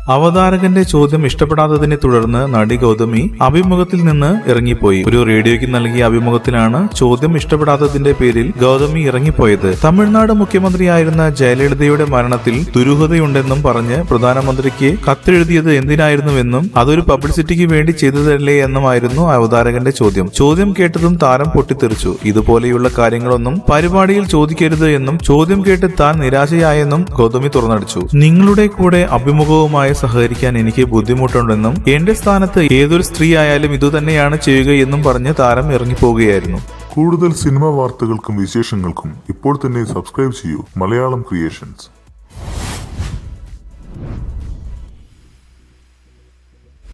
അവതാരകന്റെ ചോദ്യം ഇഷ്ടപ്പെടാത്തതിനെ തുടർന്ന് നടി ഗൗതമി അഭിമുഖത്തിൽ നിന്ന് ഇറങ്ങിപ്പോയി. ഒരു റേഡിയോയ്ക്ക് നൽകിയ അഭിമുഖത്തിലാണ് ചോദ്യം ഇഷ്ടപ്പെടാത്തതിന്റെ പേരിൽ ഗൗതമി ഇറങ്ങിപ്പോയത്. തമിഴ്നാട് മുഖ്യമന്ത്രിയായിരുന്ന ജയലളിതയുടെ മരണത്തിൽ ദുരൂഹതയുണ്ടെന്നും പറഞ്ഞ് പ്രധാനമന്ത്രിക്ക് കത്തെഴുതിയത് എന്തിനായിരുന്നുവെന്നും അതൊരു പബ്ലിസിറ്റിക്ക് വേണ്ടി ചെയ്തതല്ലേ എന്നുമായിരുന്നു അവതാരകന്റെ ചോദ്യം. ചോദ്യം കേട്ടതും താരം പൊട്ടിത്തെറിച്ചു. ഇതുപോലെയുള്ള കാര്യങ്ങളൊന്നും പരിപാടിയിൽ ചോദിക്കരുത് എന്നും ചോദ്യം കേട്ട് താൻ നിരാശയായെന്നും ഗൗതമി തുറന്നടിച്ചു. നിങ്ങളുടെ കൂടെ അഭിമുഖവുമായി സഹകരിക്കാൻ എനിക്ക് ബുദ്ധിമുട്ടുണ്ടെന്നും എന്റെ സ്ഥാനത്ത് ഏതൊരു സ്ത്രീ ആയാലും ഇതുതന്നെയാണ് ചെയ്യുകയെന്നും പറഞ്ഞ് താരം ഇറങ്ങിപ്പോവുകയായിരുന്നു. കൂടുതൽ സിനിമാ വാർത്തകൾക്കും വിശേഷങ്ങൾക്കും ഇപ്പോൾ തന്നെ സബ്സ്ക്രൈബ് ചെയ്യൂ മലയാളം ക്രിയേഷൻസ്.